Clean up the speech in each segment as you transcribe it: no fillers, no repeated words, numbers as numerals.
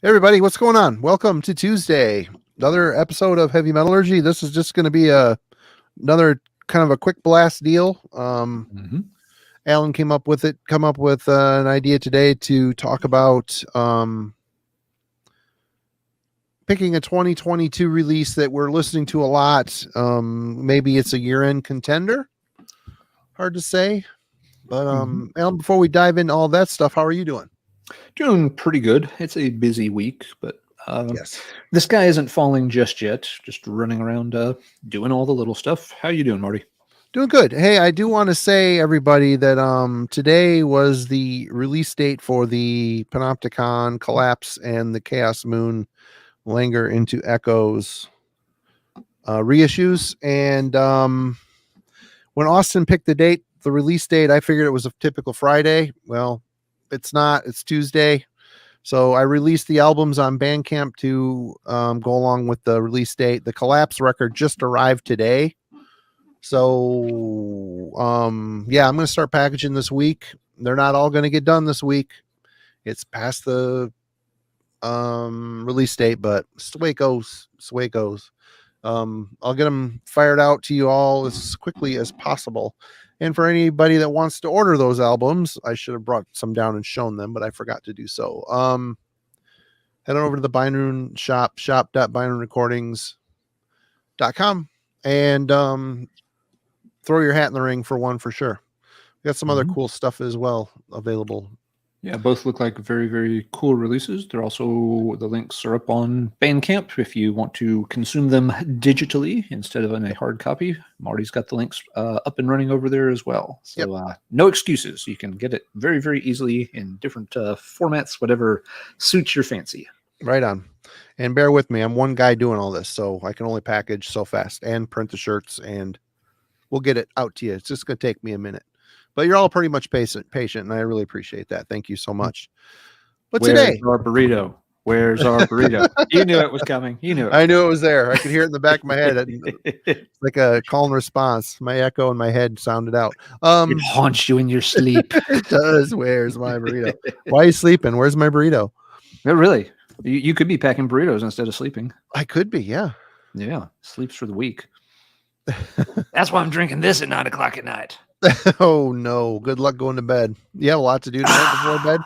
Hey everybody, what's going on? Welcome to Tuesday, another episode of Heavy Metallurgy. This is just going to be another kind of a quick blast deal. Alan come up with an idea today to talk about picking a 2022 release that we're listening to a lot. Maybe it's a year-end contender. Hard to say, but Alan, before we dive into all that stuff, how are you doing? Doing pretty good. It's a busy week, but Yes, the sky isn't falling just yet. Just running around doing all the little stuff. How you doing, Marty? doing good. Hey, I do want to say, everybody, that today was the release date for the Panopticon Collapse and the Chaos Moon Linger into Echoes reissues. And when Austin picked the release date, I figured it was a typical Friday. Well, it's not. It's Tuesday. So I released the albums on Bandcamp to go along with the release date. The Collapse record just arrived today. So, yeah, I'm going to start packaging this week. They're not all going to get done this week. It's past the release date, but it's the way it goes. It's the way it goes. I'll get them fired out to you all as quickly as possible. And for anybody that wants to order those albums, I should have brought some down and shown them, but I forgot to do so. Head on over to the Bindroom shop, shop.bindroomrecordings.com, and throw your hat in the ring for one for sure. We got some other cool stuff as well available. Yeah, both look like very, very cool releases. They're also, the links are up on Bandcamp if you want to consume them digitally instead of in a hard copy. Marty's got the links up and running over there as well. So no excuses. You can get it very, very easily in different formats, whatever suits your fancy. Right on. And bear with me. I'm one guy doing all this, so I can only package so fast and print the shirts, and we'll get it out to you. It's just going to take me a minute. But you're all pretty much patient, and I really appreciate that. Thank you so much. But today, our burrito? Where's our burrito? You knew it was coming. You knew it. I knew it was there. I could hear it in the back of my head. It's like a call and response. My echo in my head sounded out. It haunts you in your sleep. It does. Where's my burrito? Why are you sleeping? Where's my burrito? No, really. You could be packing burritos instead of sleeping. I could be, yeah. Yeah. Sleeps for the week. That's why I'm drinking this at 9 o'clock at night. Oh no! Good luck going to bed. You have a lot to do tonight before bed.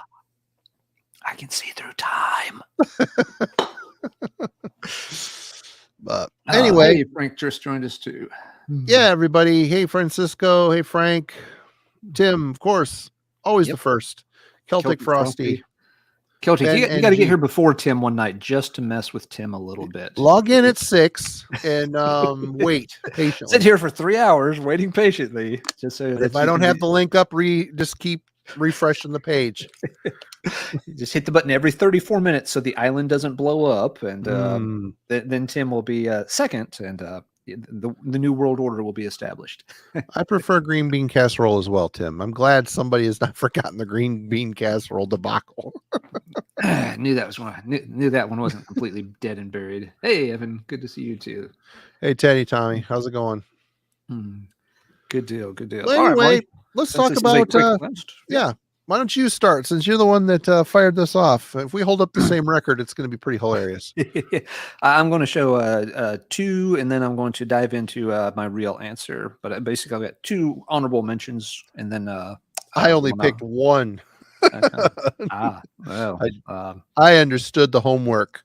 I can see through time. But anyway, hey, Frank just joined us too. Yeah, everybody. Hey, Francisco. Hey, Frank. Tim, of course, always the first. Celtic Frosty. Celtic, you got to get here before Tim one night just to mess with Tim a little bit. Log in at 6 and wait patiently. Sit here for 3 hours waiting patiently. Just so that if I don't have the link up, just keep refreshing the page. Just hit the button every 34 minutes so the island doesn't blow up, and then Tim will be second, and the new world order will be established. I prefer green bean casserole as well, Tim. I'm glad somebody has not forgotten the green bean casserole debacle. I knew that was one. Knew that one wasn't completely dead and buried. Hey, Evan, good to see you too. Hey, Teddy, Tommy, how's it going? Good deal. Good deal. Well, anyway, right, let's talk about. Yeah, why don't you start since you're the one that fired this off? If we hold up the same record, it's going to be pretty hilarious. I'm going to show 2, and then I'm going to dive into my real answer. But basically, I've got 2 honorable mentions, and then I only picked 1. Well, I understood the homework.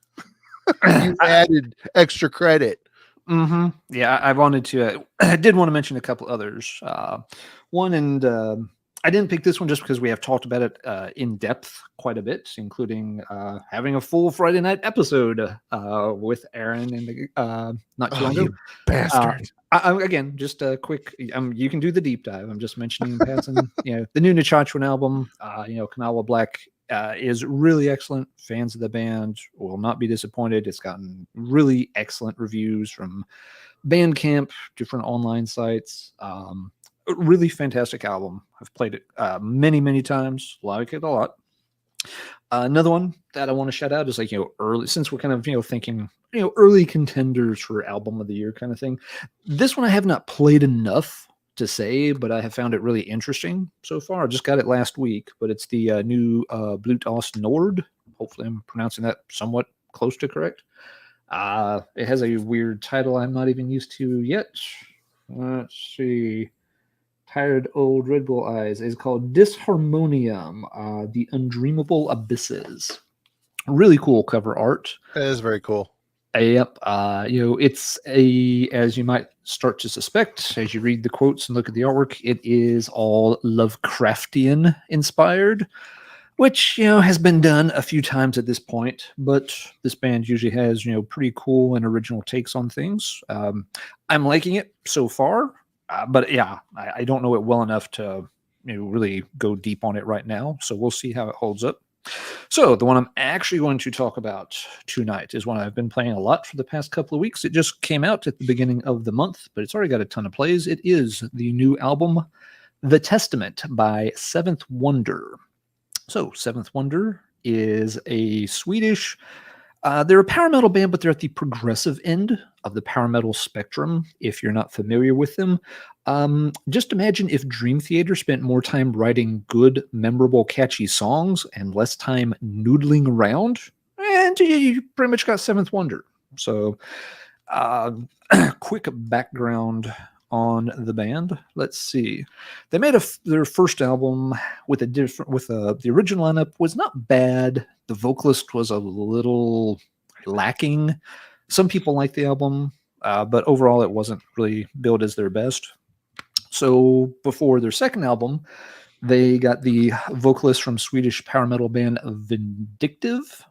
You added extra credit. Yeah, I wanted to. I did want to mention a couple others. One, and I didn't pick this one just because we have talked about it in depth quite a bit, including having a full Friday night episode with Aaron and not too long ago. Bastard. Again, just a quick. You can do the deep dive. I'm just mentioning passing. The new Nachachuan album. Kanawa Black is really excellent. Fans of the band will not be disappointed. It's gotten really excellent reviews from Bandcamp, different online sites. Really fantastic album. I've played it many, many times. Like it a lot. Another one that I want to shout out is early, since we're kind of thinking early contenders for album of the year kind of thing. This one I have not played enough to say, but I have found it really interesting so far. I just got it last week, but it's the new Blut aus Nord Hopefully I'm pronouncing that somewhat close to correct. It has a weird title I'm not even used to yet. Let's see. Tired Old Red Bull Eyes is called Disharmonium, The Undreamable Abysses. Really cool cover art. It is very cool. Yep. It's as you might start to suspect as you read the quotes and look at the artwork, it is all Lovecraftian inspired, which, has been done a few times at this point, but this band usually has, pretty cool and original takes on things. I'm liking it so far, but yeah, I don't know it well enough to, really go deep on it right now. So we'll see how it holds up. So the one I'm actually going to talk about tonight is one I've been playing a lot for the past couple of weeks. It just came out at the beginning of the month, but it's already got a ton of plays. It is the new album, The Testament by Seventh Wonder. So Seventh Wonder is a Swedish, they're a power metal band, but they're at the progressive end of the power metal spectrum, if you're not familiar with them. Just imagine if Dream Theater spent more time writing good, memorable, catchy songs and less time noodling around, and you pretty much got Seventh Wonder. So, quick background on the band. Let's see. They made their first album with the original lineup was not bad. The vocalist was a little lacking. Some people like the album, but overall it wasn't really billed as their best. So before their second album, they got the vocalist from Swedish power metal band Vindictive,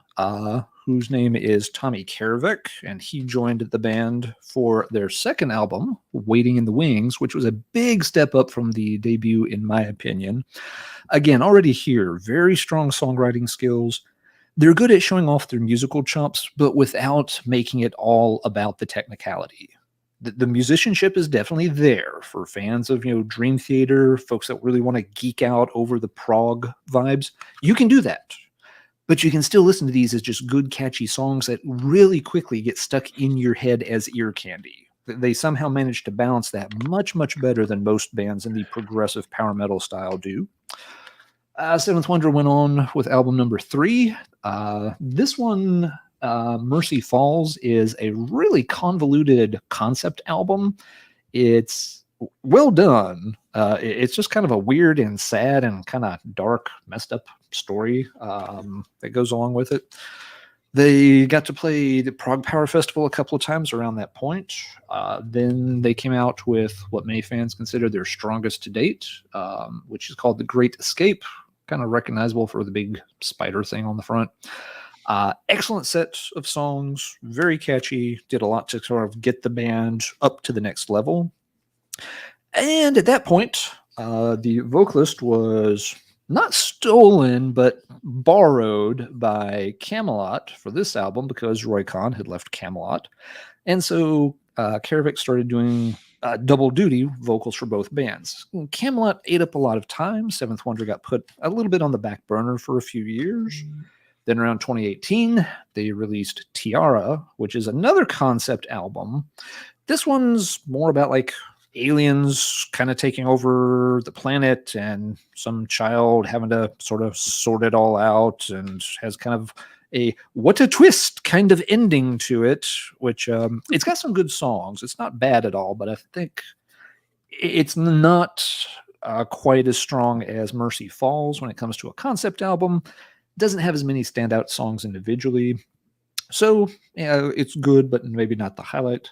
whose name is Tommy Kervik, and he joined the band for their second album, Waiting in the Wings, which was a big step up from the debut, in my opinion. Again, already here, very strong songwriting skills. They're good at showing off their musical chops, but without making it all about the technicality. The musicianship is definitely there for fans of, Dream Theater, folks that really want to geek out over the prog vibes. You can do that. But you can still listen to these as just good, catchy songs that really quickly get stuck in your head as ear candy. They somehow manage to balance that much, much better than most bands in the progressive power metal style do. Seventh Wonder went on with album number 3. This one, Mercy Falls, is a really convoluted concept album. It's well done. It's just kind of a weird and sad and kind of dark, messed up story that goes along with it. They got to play the Prague Power Festival a couple of times around that point. Then they came out with what many fans consider their strongest to date, which is called The Great Escape, kind of recognizable for the big spider thing on the front. Excellent set of songs, very catchy, did a lot to sort of get the band up to the next level. And at that point, the vocalist was not stolen, but borrowed by Camelot for this album because Roy Khan had left Camelot. And so Kervik started doing double duty vocals for both bands. Camelot ate up a lot of time. Seventh Wonder got put a little bit on the back burner for a few years. Then around 2018, they released Tiara, which is another concept album. This one's more about like aliens kind of taking over the planet and some child having to sort of sort it all out, and has kind of a what a twist kind of ending to it, which it's got some good songs. It's not bad at all, but I think it's not quite as strong as Mercy Falls when it comes to a concept album. Doesn't have as many standout songs individually. So, it's good, but maybe not the highlight.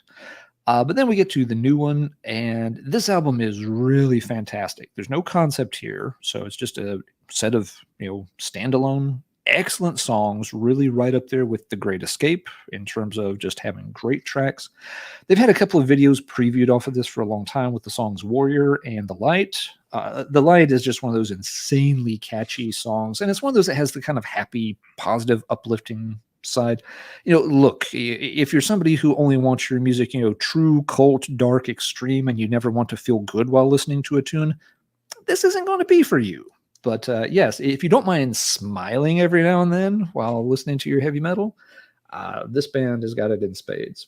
But then we get to the new one, and this album is really fantastic. There's no concept here, so it's just a set of, standalone, excellent songs, really right up there with The Great Escape in terms of just having great tracks. They've had a couple of videos previewed off of this for a long time with the songs Warrior and The Light. The Light is just one of those insanely catchy songs, and it's one of those that has the kind of happy, positive, uplifting side. Look, if you're somebody who only wants your music, true, cult, dark, extreme, and you never want to feel good while listening to a tune, this isn't going to be for you. But yes, if you don't mind smiling every now and then while listening to your heavy metal, this band has got it in spades.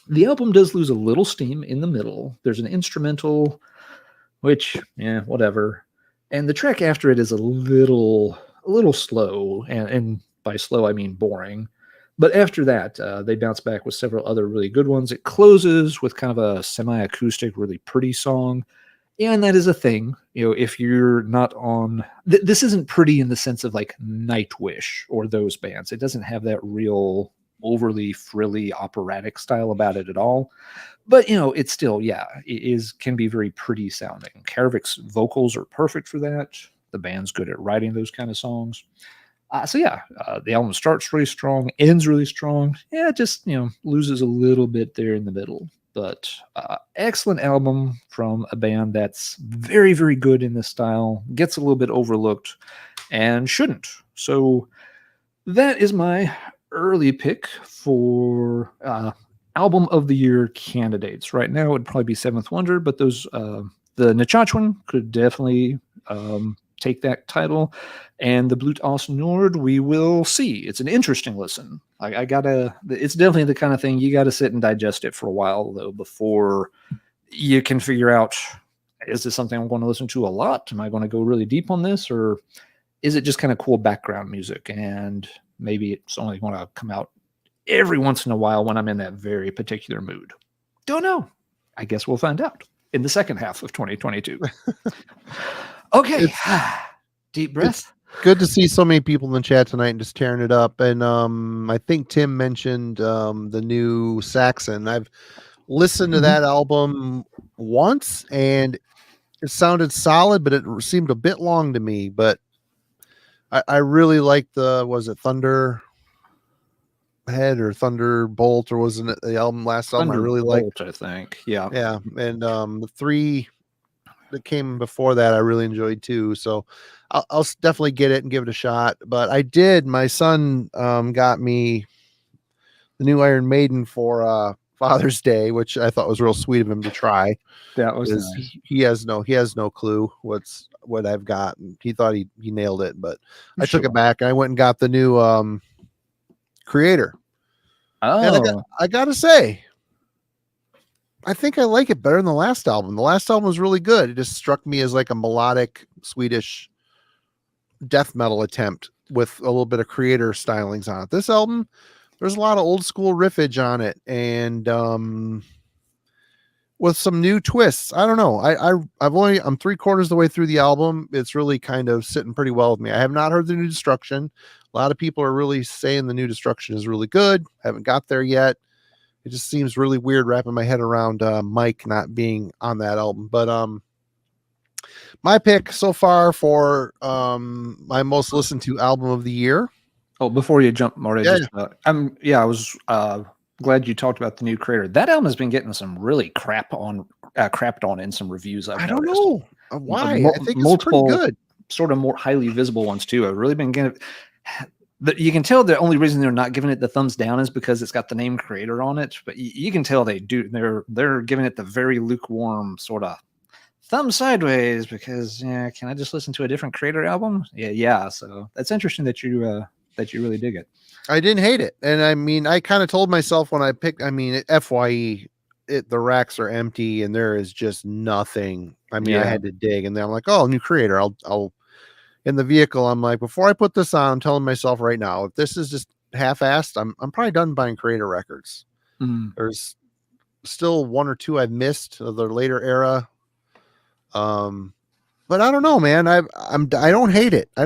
The album does lose a little steam in the middle. There's an instrumental, which, whatever. And the track after it is a little slow and by slow, I mean boring. But after that, they bounce back with several other really good ones. It closes with kind of a semi-acoustic, really pretty song. And that is a thing, if you're not on, this isn't pretty in the sense of like Nightwish or those bands. It doesn't have that real overly frilly operatic style about it at all. But, it's still, can be very pretty sounding. Karavic's vocals are perfect for that. The band's good at writing those kind of songs. The album starts really strong, ends really strong. Yeah, it just, loses a little bit there in the middle. But excellent album from a band that's very, very good in this style, gets a little bit overlooked, and shouldn't. So that is my early pick for album of the year candidates. Right now, it would probably be Seventh Wonder, but those the Nachachwan could definitely take that title, and the Blut aus Nord, we will see. It's an interesting listen. It's definitely the kind of thing you got to sit and digest it for a while, though, before you can figure out, is this something I'm going to listen to a lot? Am I going to go really deep on this? Or is it just kind of cool background music? And maybe it's only going to come out every once in a while when I'm in that very particular mood. Don't know. I guess we'll find out in the second half of 2022. Okay. Deep breath. Good to see so many people in the chat tonight and just tearing it up. And I think Tim mentioned the new Saxon. I've listened to that album once and it sounded solid, but it seemed a bit long to me. But I really liked was it Thunderhead or Thunderbolt, or wasn't it the last album I really liked? I think. Yeah. Yeah. And the 3 that came before that I really enjoyed too. So I'll definitely get it and give it a shot. But my son got me the new Iron Maiden for Father's Day, which I thought was real sweet of him to try. That was nice. He has no clue what I've got, and he thought he nailed it, but I took it back. I went and got the new Creator. And I gotta say, I think I like it better than the last album. The last album was really good. It just struck me as like a melodic Swedish death metal attempt with a little bit of Creator stylings on it. This album, there's a lot of old school riffage on it, and with some new twists. I don't know. I'm 3/4 of the way through the album. It's really kind of sitting pretty well with me. I have not heard the new Destruction. A lot of people are really saying the new Destruction is really good. Haven't got there yet. It just seems really weird wrapping my head around Mike not being on that album. But my pick so far for my most listened to album of the year. Oh, before you jump, Marty, I was glad you talked about the new Creator. That album has been getting some really crapped on in some reviews. I don't know why. I think it's pretty good. Sort of more highly visible ones too. I've really been getting. You can tell the only reason they're not giving it the thumbs down is because it's got the name Creator on it. But you can tell they do. They're giving it the very lukewarm sort of thumb sideways because can I just listen to a different Creator album? Yeah. So that's interesting that you really dig it. I didn't hate it, and I mean, I kind of told myself when I picked. I mean, FYE, the racks are empty and there is just nothing. I mean, I had to dig, and then I'm like, oh, new Creator. I'll. In the vehicle, I'm like, before I put this on, I'm telling myself right now, if this is just half-assed, I'm probably done buying Creator records. There's still 1 or 2 I've missed of the later era. But I don't know, man. I don't hate it. I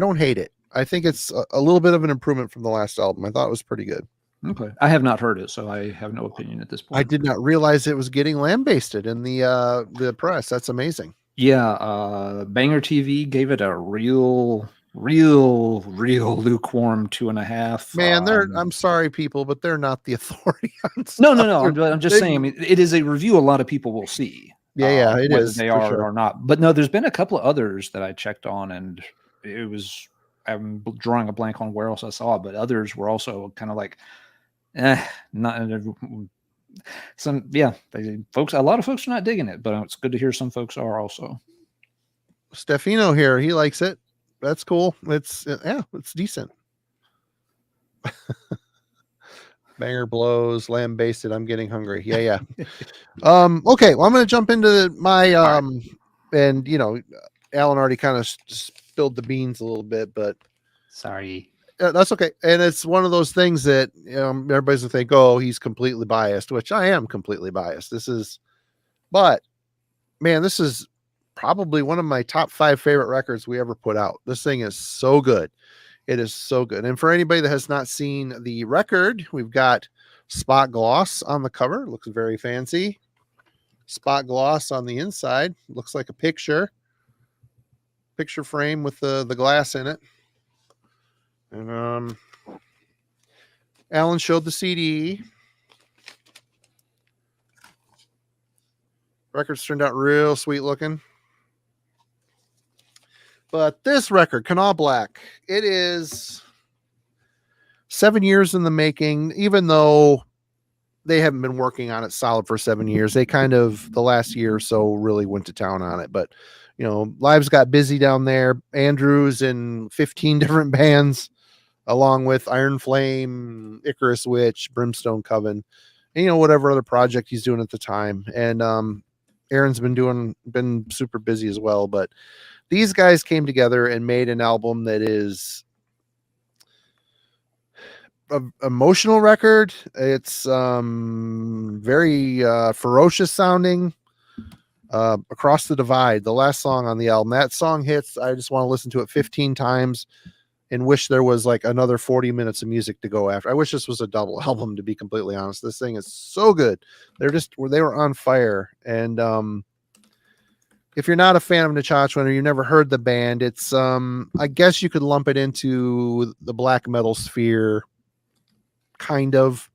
think it's a little bit of an improvement from the last album. I thought it was pretty good. Okay. I have not heard it, so I have no opinion at this point. I did not realize it was getting lambasted in the press. That's amazing. Yeah, Banger TV gave it a real lukewarm 2.5. Man, I'm sorry, people, but they're not the authority on stuff. No. I'm just saying. I mean, it is a review a lot of people will see. Yeah, it whether is. They are or not. But no, there's been a couple of others that I checked on, and it was. I'm drawing a blank on where else I saw it, but others were also kind of like, not. Folks. A lot of folks are not digging it, but it's good to hear some folks are also. Stefano here, he likes it. That's cool. It's decent. Banger blows, lambasted. I'm getting hungry. Yeah. Okay, well, I'm going to jump into my and Alan already kind of spilled the beans a little bit, but sorry. That's okay. And it's one of those things that everybody's gonna think, oh, he's completely biased, which I am completely biased. But man, this is probably one of my top 5 favorite records we ever put out. This thing is so good. It is so good. And for anybody that has not seen the record, we've got spot gloss on the cover. Looks very fancy. Spot gloss on the inside. Looks like a picture frame with the glass in it. And Alan showed the CD. Records turned out real sweet looking. But this record, Canal Black, it is 7 years in the making, even though they haven't been working on it solid for 7 years. They kind of, the last year or so, really went to town on it. But, lives got busy down there. Andrew's in 15 different bands, along with Iron Flame, Icarus Witch, Brimstone Coven, and, whatever other project he's doing at the time. And Aaron's been super busy as well. But these guys came together and made an album that is an emotional record. It's very ferocious sounding. Across the Divide, the last song on the album, that song hits. I just want to listen to it 15 times and wish there was like another 40 minutes of music to go after. I wish this was a double album, to be completely honest. This thing is so good. They were on fire. And if you're not a fan of Nechachwan or you never heard the band, it's I guess you could lump it into the black metal sphere, kind of.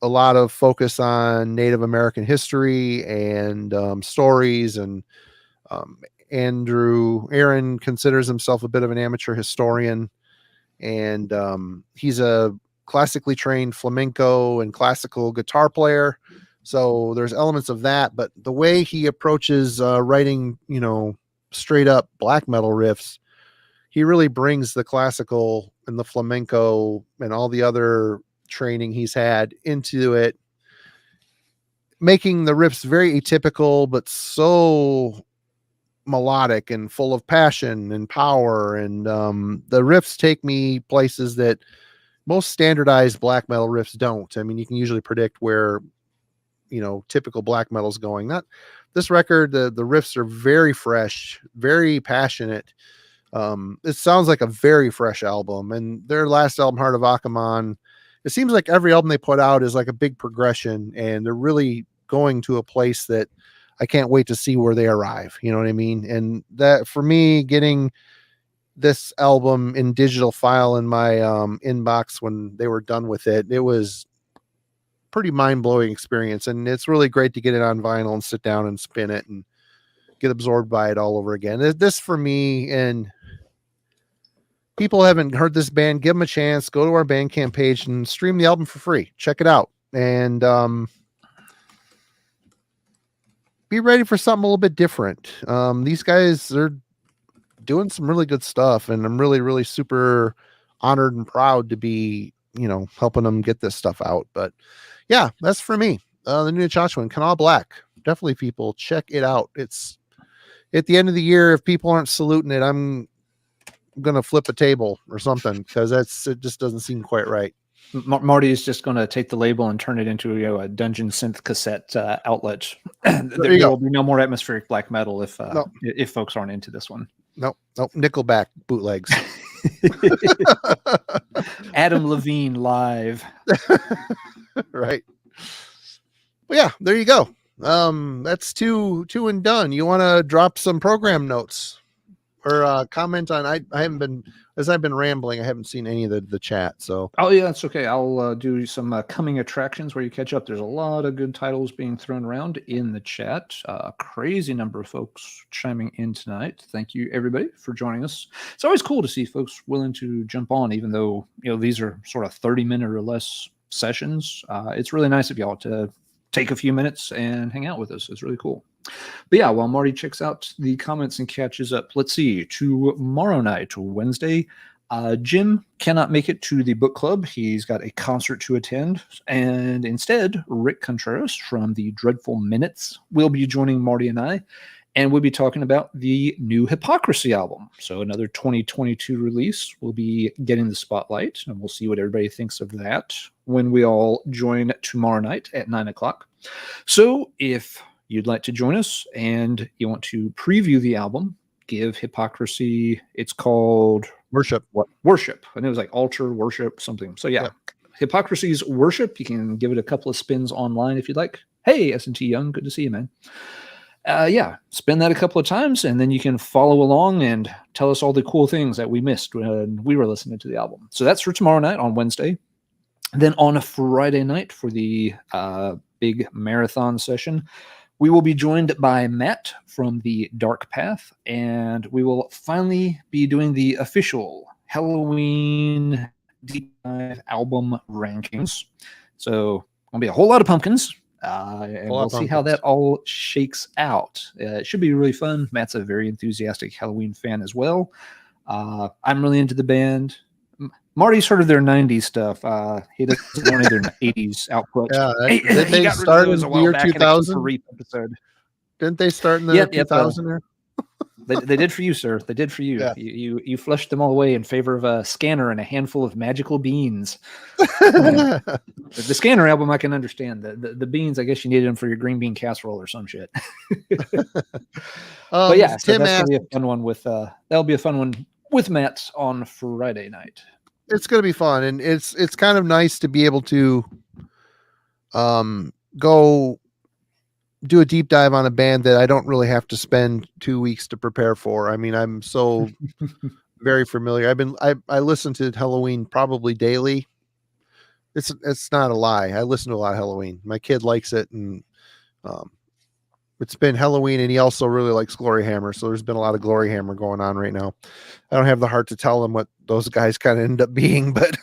A lot of focus on Native American history and stories, and Aaron considers himself a bit of an amateur historian, and he's a classically trained flamenco and classical guitar player. So there's elements of that, but the way he approaches writing, straight up black metal riffs, he really brings the classical and the flamenco and all the other training he's had into it, making the riffs very atypical, but so melodic and full of passion and power. And the riffs take me places that most standardized black metal riffs don't. I mean, you can usually predict where, typical black metal's going. Not this record, the riffs are very fresh, very passionate. It sounds like a very fresh album. And their last album, Heart of Akamon, it seems like every album they put out is like a big progression, and they're really going to a place that I can't wait to see where they arrive. You know what I mean? And that, for me, getting this album in digital file in my inbox when they were done with it, it was pretty mind-blowing experience. And it's really great to get it on vinyl and sit down and spin it and get absorbed by it all over again. This for me, and people haven't heard this band, give them a chance. Go to our Bandcamp page and stream the album for free. Check it out. And be ready for something a little bit different. These guys are doing some really good stuff, and I'm really, really super honored and proud to be, helping them get this stuff out. But yeah, that's for me. The new Nechachwan, Canal Black. Definitely, people, check it out. It's at the end of the year. If people aren't saluting it, I'm gonna flip a table or something, because it just doesn't seem quite right. Marty is just going to take the label and turn it into a Dungeon Synth cassette outlet. There will be no more atmospheric black metal if folks aren't into this one. Nope. Nickelback bootlegs. Adam Levine live. Right. Well, yeah, there you go. That's two and done. You want to drop some program notes or comment on? I haven't been, as I've been rambling, I haven't seen any of the chat. So yeah, that's okay. I'll do some coming attractions where you catch up. There's a lot of good titles being thrown around in the chat. A crazy number of folks chiming in tonight. Thank you, everybody, for joining us. It's always cool to see folks willing to jump on, even though these are sort of 30-minute or less sessions. It's really nice of y'all to take a few minutes and hang out with us. It's really cool. But yeah, while Marty checks out the comments and catches up, let's see. Tomorrow night, Wednesday, Jim cannot make it to the book club. He's got a concert to attend. And instead, Rick Contreras from the Dreadful Minutes will be joining Marty and I. and we'll be talking about the new Hypocrisy album. So another 2022 release will be getting the spotlight, and we'll see what everybody thinks of that when we all join tomorrow night at 9 o'clock. So if you'd like to join us and you want to preview the album, give Hypocrisy, it's called Worship. What? Worship. And it was like altar, worship, something. So yeah, Hypocrisy's Worship. You can give it a couple of spins online if you'd like. Hey, S&T Young, good to see you, man. Yeah, spin that a couple of times, and then you can follow along and tell us all the cool things that we missed when we were listening to the album. So that's for tomorrow night on Wednesday. Then on a Friday night for the big marathon session, we will be joined by Matt from the Dark Path, and we will finally be doing the official Halloween deep dive album rankings. So gonna be a whole lot of pumpkins. And we'll see how that all shakes out. It should be really fun. Matt's a very enthusiastic Halloween fan as well. I'm really into the band. Marty's heard of their 90s stuff. He doesn't want their 80s output. Yeah, did they start in the year 2000? Didn't they start in the 2000 there? They did for you, sir. They did for you. Yeah. You flushed them all away in favor of a scanner and a handful of magical beans. The scanner album, I can understand. The beans, I guess you needed them for your green bean casserole or some shit. But yeah, so that's gonna be a fun one with that'll be a fun one with Matt on Friday night. It's gonna be fun, and it's kind of nice to be able to go do a deep dive on a band that I don't really have to spend 2 weeks to prepare for. I mean, I'm so very familiar. I listen to Halloween probably daily. It's not a lie. I listen to a lot of Halloween. My kid likes it, and it's been Halloween, and he also really likes Glory Hammer. So there's been a lot of Glory Hammer going on right now. I don't have the heart to tell him what those guys kind of end up being, but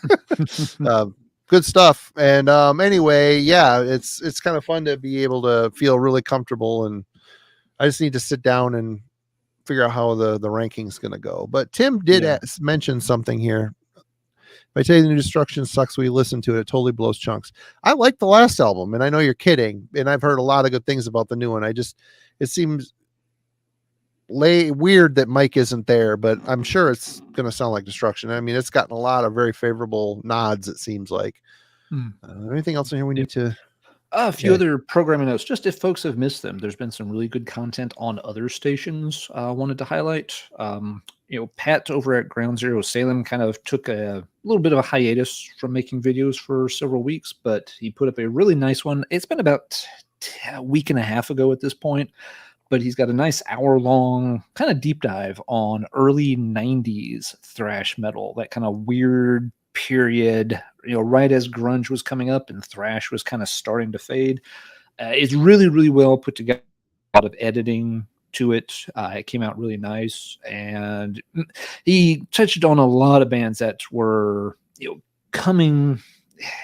good stuff. And anyway, yeah, it's kind of fun to be able to feel really comfortable, and I just need to sit down and figure out how the ranking's going to go. But Tim did mention something here. If I tell you the New Destruction sucks, we listen to it. It totally blows chunks. I like the last album, and I know you're kidding, and I've heard a lot of good things about the new one. It seems weird that Mike isn't there, but I'm sure it's going to sound like Destruction. I mean, it's gotten a lot of very favorable nods, it seems like. Anything else in here we need to... A few other programming notes, just if folks have missed them. There's been some really good content on other stations I wanted to highlight. Pat over at Ground Zero Salem kind of took a little bit of a hiatus from making videos for several weeks, but he put up a really nice one. It's been about a week and a half ago at this point, but he's got a nice hour-long kind of deep dive on early 90s thrash metal, that kind of weird period, right as grunge was coming up and thrash was kind of starting to fade. It's really, really well put together. A lot of editing to it. It came out really nice, and he touched on a lot of bands that were coming.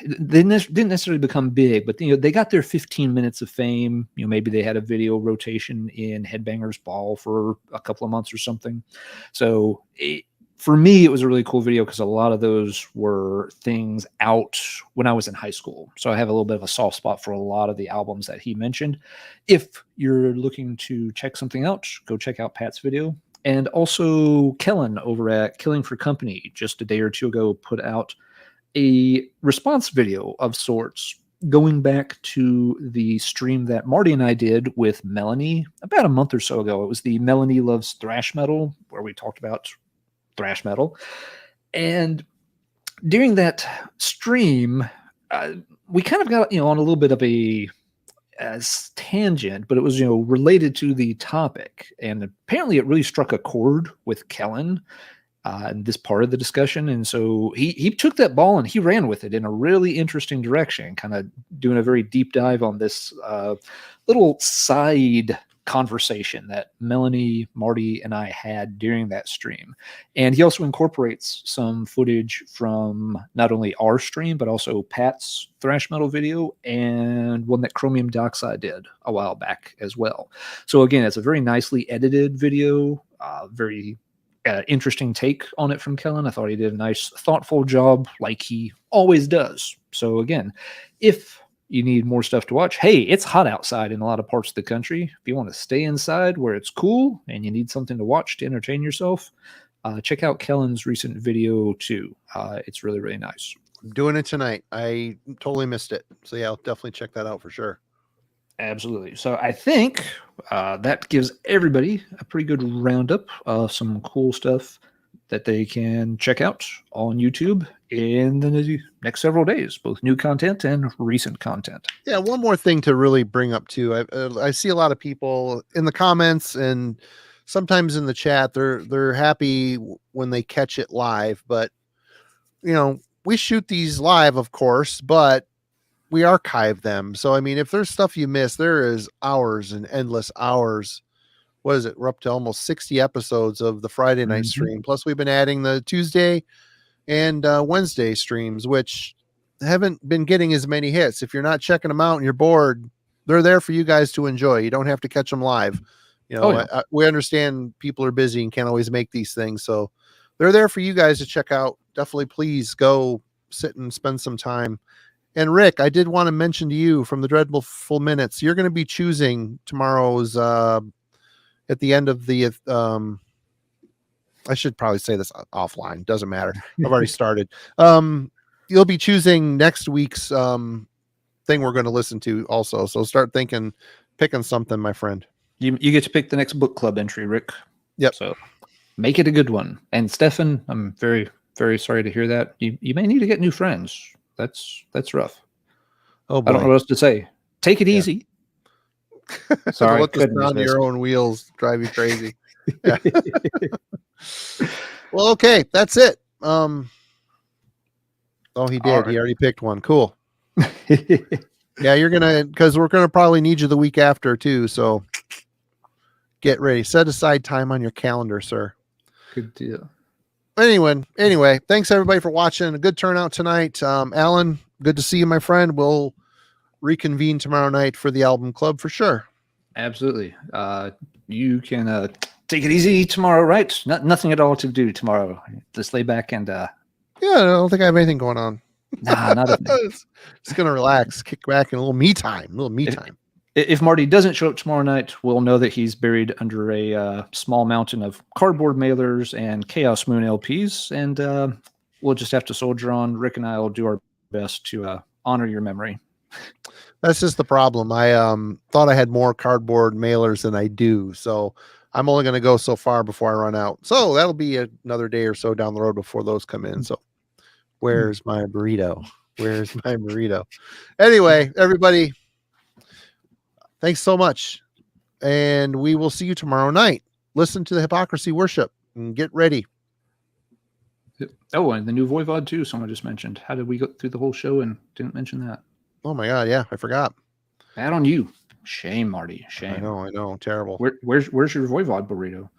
They didn't necessarily become big, but they got their 15 minutes of fame. Maybe they had a video rotation in Headbangers Ball for a couple of months or something. So for me, it was a really cool video because a lot of those were things out when I was in high school. So I have a little bit of a soft spot for a lot of the albums that he mentioned. If you're looking to check something out, go check out Pat's video. And also Kellen over at Killing for Company just a day or two ago put out a response video of sorts, going back to the stream that Marty and I did with Melanie about a month or so ago. It was the Melanie Loves Thrash Metal, where we talked about thrash metal. And during that stream, we kind of got on a little bit of a tangent, but it was related to the topic, and apparently it really struck a chord with Kellen in this part of the discussion. And so he took that ball and he ran with it in a really interesting direction, kind of doing a very deep dive on this little side conversation that Melanie, Marty, and I had during that stream. And he also incorporates some footage from not only our stream, but also Pat's thrash metal video and one that Chromium Doxide did a while back as well. So again, it's a very nicely edited video, very interesting take on it from Kellen. I thought he did a nice, thoughtful job like he always does. So again, if you need more stuff to watch, hey, it's hot outside in a lot of parts of the country. If you want to stay inside where it's cool and you need something to watch to entertain yourself, check out Kellen's recent video too. It's really, really nice. I'm doing it tonight. I totally missed it. So yeah, I'll definitely check that out for sure. Absolutely. So I think that gives everybody a pretty good roundup of some cool stuff that they can check out on YouTube in the next several days, both new content and recent content. Yeah, one more thing to really bring up too. I see a lot of people in the comments and sometimes in the chat. They're happy when they catch it live, but you know, we shoot these live, of course, but we archive them. So I mean, if there's stuff you miss, there is hours and endless hours. What is it? We're up to almost 60 episodes of the Friday night stream. Plus, we've been adding the Tuesday and Wednesday streams, which haven't been getting as many hits. If you're not checking them out and you're bored, they're there for you guys to enjoy. You don't have to catch them live. You know, we understand people are busy and can't always make these things. So they're there for you guys to check out. Definitely please go sit and spend some time. And Rick, I did want to mention to you from the Dreadful Minutes, you're going to be choosing tomorrow's at the end of the I should probably say this offline. Doesn't matter. I've already started. You'll be choosing next week's thing we're going to listen to also. So start picking something, my friend. You get to pick the next book club entry, Rick. Yep. So make it a good one. And Stefan, I'm very, very sorry to hear that. You may need to get new friends. That's rough. Oh boy. I don't know what else to say. Take it easy. Sorry. Let the sound of your own wheels drive you crazy. Yeah. Well, okay, that's it. Oh, he did. Right. He already picked one. Cool. Yeah, because we're gonna probably need you the week after too. So get ready. Set aside time on your calendar, sir. Good deal. Anyway, thanks everybody for watching. A good turnout tonight. Alan, good to see you, my friend. We'll reconvene tomorrow night for the album club for sure. Absolutely. You can take it easy tomorrow, right? Nothing at all to do tomorrow. Just lay back and yeah, I don't think I have anything going on. Nah, not a thing. Just gonna relax, kick back, and a little me time. If Marty doesn't show up tomorrow night, we'll know that he's buried under a small mountain of cardboard mailers and Chaos Moon LPs, and we'll just have to soldier on. Rick and I will do our best to honor your memory. That's just the problem. I thought I had more cardboard mailers than I do, so I'm only going to go so far before I run out. So that'll be another day or so down the road before those come in. So where's my burrito? Where's my burrito? Anyway, everybody, thanks so much, and we will see you tomorrow night. Listen to the Hypocrisy Worship and get ready. Oh, and the new Voivod too. Someone just mentioned. How did we go through the whole show and didn't mention that? Oh my God, yeah, I forgot. Bad on you. Shame, Marty. Shame. I know. Terrible. Where's your Voivod burrito?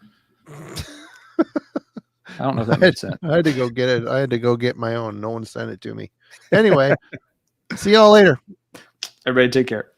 I don't know if that made sense. I had to go get it. I had to go get my own. No one sent it to me. Anyway, see y'all later. Everybody take care.